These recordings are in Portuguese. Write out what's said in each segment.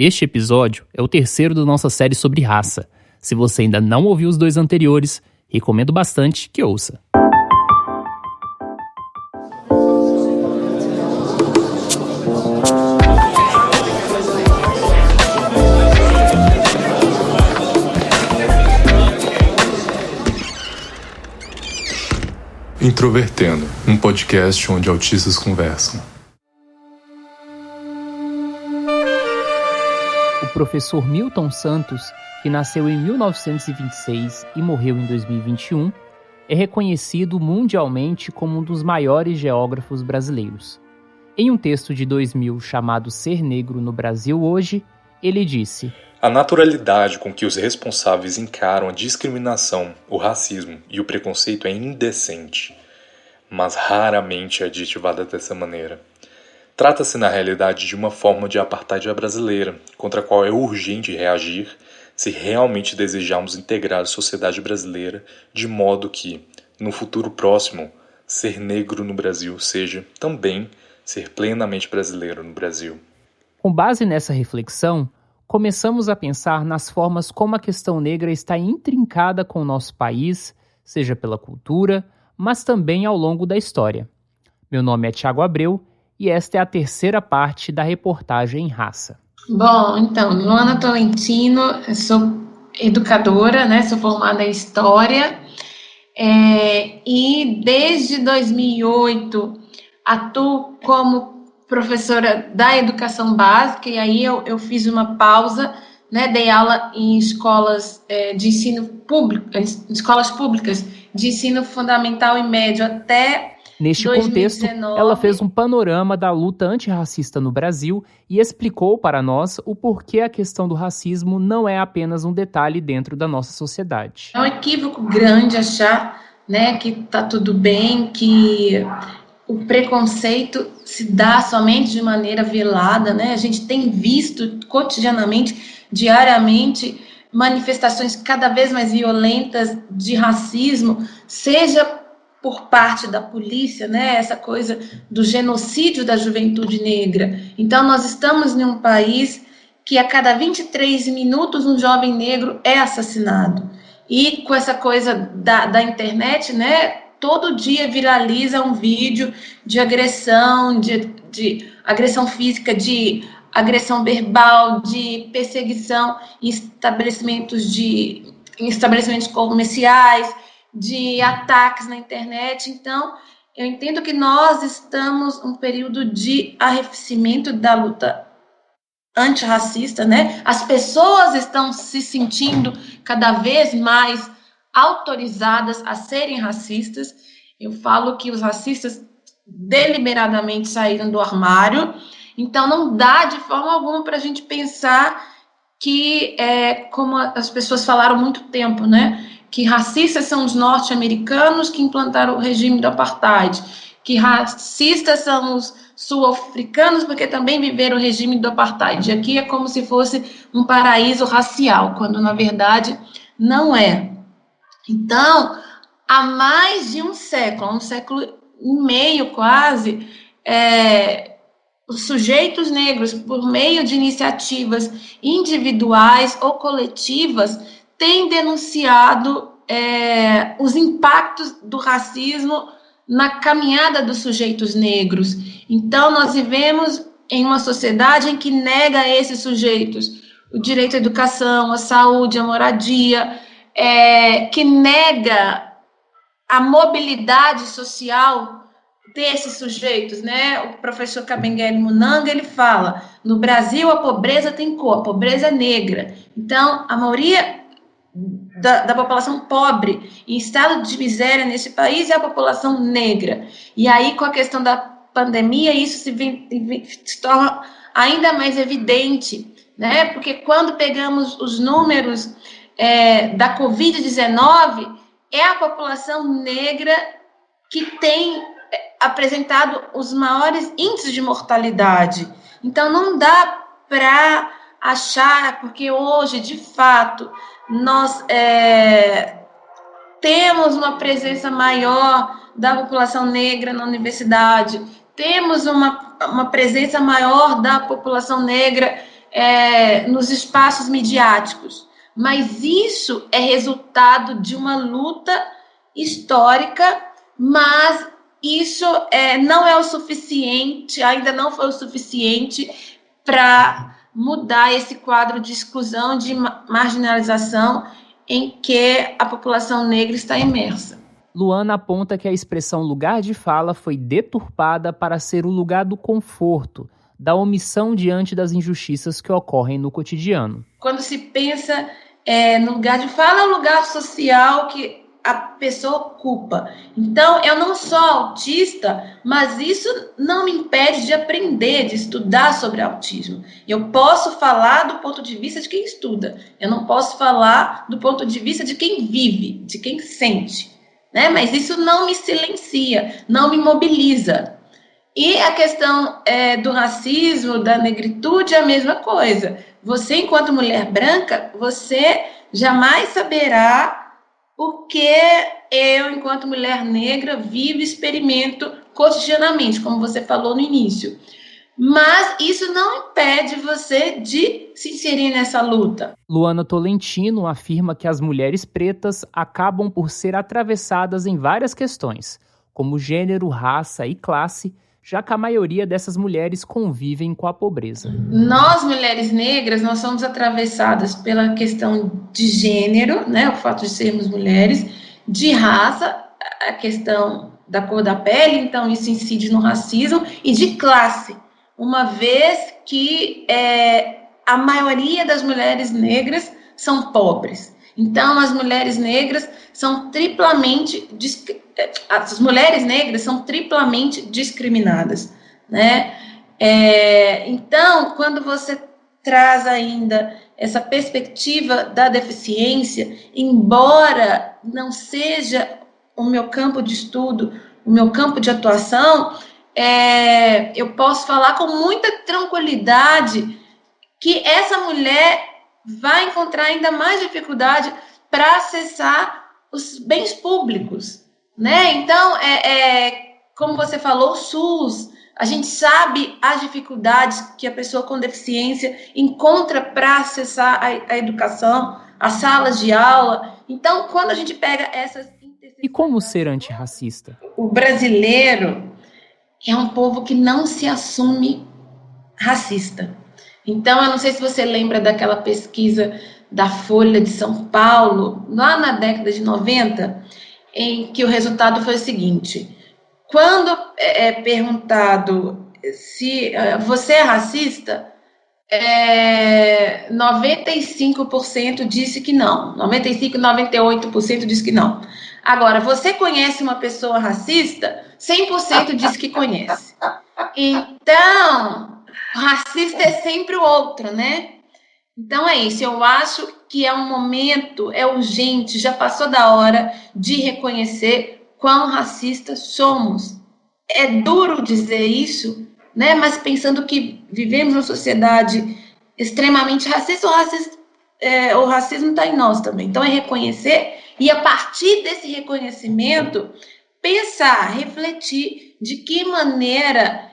Este episódio é o terceiro da nossa série sobre raça. Se você ainda não ouviu os dois anteriores, recomendo bastante que ouça. Introvertendo, um podcast onde autistas conversam. O professor Milton Santos, que nasceu em 1926 e morreu em 2021, é reconhecido mundialmente como um dos maiores geógrafos brasileiros. Em um texto de 2000 chamado Ser Negro no Brasil Hoje, ele disse: A naturalidade com que os responsáveis encaram a discriminação, o racismo e o preconceito é indecente, mas raramente é adjetivada dessa maneira. Trata-se na realidade de uma forma de apartheid brasileira, contra a qual é urgente reagir se realmente desejarmos integrar a sociedade brasileira de modo que, no futuro próximo, ser negro no Brasil seja também ser plenamente brasileiro no Brasil. Com base nessa reflexão, começamos a pensar nas formas como a questão negra está intrincada com o nosso país, seja pela cultura, mas também ao longo da história. Meu nome é Thiago Abreu e esta é a terceira parte da reportagem Raça. Bom, então, Luana Tolentino, eu sou educadora, né? Sou formada em História e desde 2008 atuo como professora da educação básica e aí eu fiz uma pausa, né? Dei aula em escolas de ensino público, escolas públicas de ensino fundamental e médio até Neste 2019. contexto, ela fez um panorama da luta antirracista no Brasil e explicou para nós o porquê a questão do racismo não é apenas um detalhe dentro da nossa sociedade. É um equívoco grande achar, né, que está tudo bem, que o preconceito se dá somente de maneira velada, né? A gente tem visto cotidianamente, diariamente, manifestações cada vez mais violentas de racismo, seja por parte da polícia, né, essa coisa do genocídio da juventude negra. Então, nós estamos em um país que a cada 23 minutos um jovem negro é assassinado. E com essa coisa da internet, né, todo dia viraliza um vídeo de agressão, de agressão física, de agressão verbal, de perseguição em estabelecimentos comerciais, de ataques na internet. Então, eu entendo que nós estamos num período de arrefecimento da luta antirracista, né? As pessoas estão se sentindo cada vez mais autorizadas a serem racistas. Eu falo que os racistas deliberadamente saíram do armário, então não dá de forma alguma para a gente pensar que, como as pessoas falaram há muito tempo, né? Que racistas são os norte-americanos que implantaram o regime do apartheid, que racistas são os sul-africanos porque também viveram o regime do apartheid. Aqui é como se fosse um paraíso racial, quando na verdade não é. Então, há mais de um século e meio quase, os sujeitos negros, por meio de iniciativas individuais ou coletivas, têm denunciado os impactos do racismo na caminhada dos sujeitos negros. Então, nós vivemos em uma sociedade em que nega a esses sujeitos o direito à educação, à saúde, à moradia, que nega a mobilidade social desses sujeitos, né? O professor Kabengele Munanga, ele fala: no Brasil a pobreza tem cor, a pobreza é negra. Então, a maioria da população pobre em estado de miséria nesse país é a população negra. E aí, com a questão da pandemia, isso se torna ainda mais evidente, né? Porque quando pegamos os números da Covid-19, é a população negra que tem apresentado os maiores índices de mortalidade. Então, não dá para achar, porque hoje, de fato, nós temos uma presença maior da população negra na universidade, temos uma presença maior da população negra nos espaços midiáticos, mas isso é resultado de uma luta histórica, mas isso não é o suficiente, ainda não foi o suficiente para mudar esse quadro de exclusão, de marginalização em que a população negra está imersa. Luana aponta que a expressão lugar de fala foi deturpada para ser o lugar do conforto, da omissão diante das injustiças que ocorrem no cotidiano. Quando se pensa no lugar de fala, é o lugar social que a pessoa ocupa. Então, eu não sou autista, mas isso não me impede de aprender, de estudar sobre autismo. Eu posso falar do ponto de vista de quem estuda. Eu não posso falar do ponto de vista de quem vive, de quem sente, né? Mas isso não me silencia, não me mobiliza. E a questão do racismo, da negritude, é a mesma coisa. Você, enquanto mulher branca, você jamais saberá o que eu, enquanto mulher negra, vivo e experimento cotidianamente, como você falou no início. Mas isso não impede você de se inserir nessa luta. Luana Tolentino afirma que as mulheres pretas acabam por ser atravessadas em várias questões, como gênero, raça e classe, já que a maioria dessas mulheres convivem com a pobreza. Nós, mulheres negras, nós somos atravessadas pela questão de gênero, né, o fato de sermos mulheres, de raça, a questão da cor da pele, então isso incide no racismo, e de classe, uma vez que a maioria das mulheres negras são pobres. Então, as mulheres negras são triplamente discriminadas, né? Então, quando você traz ainda essa perspectiva da deficiência, embora não seja o meu campo de estudo, o meu campo de atuação, eu posso falar com muita tranquilidade que essa mulher vai encontrar ainda mais dificuldade para acessar os bens públicos, né? Então, como você falou, o SUS, a gente sabe as dificuldades que a pessoa com deficiência encontra para acessar a educação, as salas de aula. Então, quando a gente pega essas... E como ser antirracista? O brasileiro é um povo que não se assume racista. Então, eu não sei se você lembra daquela pesquisa da Folha de São Paulo, lá na década de 90, em que o resultado foi o seguinte: quando é perguntado se você é racista, 95% disse que não, 95%, 98% disse que não. Agora, você conhece uma pessoa racista? 100% disse que conhece. Então, racista é sempre o outro, né? Então é isso, eu acho que é um momento, é urgente, já passou da hora de reconhecer quão racistas somos. É duro dizer isso, né? Mas pensando que vivemos numa sociedade extremamente racista, o racismo está em nós também. Então é reconhecer e, a partir desse reconhecimento, pensar, refletir de que maneira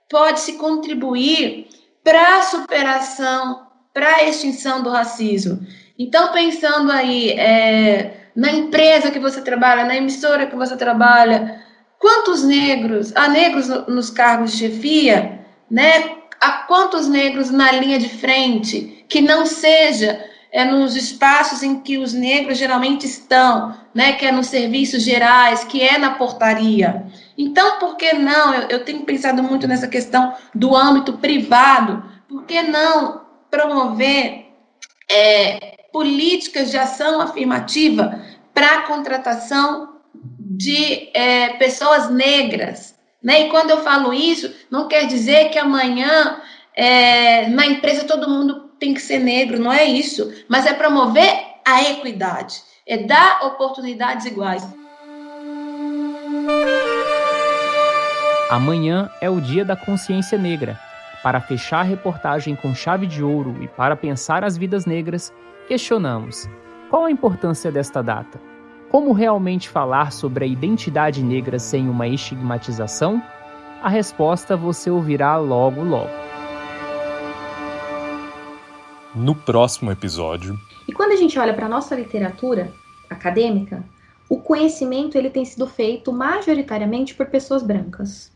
pode-se contribuir para a superação, para a extinção do racismo. Então, pensando aí na empresa que você trabalha, na emissora que você trabalha, quantos negros, há negros nos cargos de chefia, né? Há quantos negros na linha de frente, que não seja nos espaços em que os negros geralmente estão, né? Que é nos serviços gerais, que é na portaria. Então, por que não? Eu tenho pensado muito nessa questão do âmbito privado. Por que não promover políticas de ação afirmativa para a contratação de pessoas negras, né? E quando eu falo isso, não quer dizer que amanhã na empresa todo mundo tem que ser negro, não é isso. Mas é promover a equidade, é dar oportunidades iguais. Amanhã é o Dia da Consciência Negra. Para fechar a reportagem com chave de ouro e para pensar as vidas negras, questionamos: qual a importância desta data? Como realmente falar sobre a identidade negra sem uma estigmatização? A resposta você ouvirá logo logo. no próximo episódio. E quando a gente olha para a nossa literatura acadêmica, o conhecimento ele tem sido feito majoritariamente por pessoas brancas.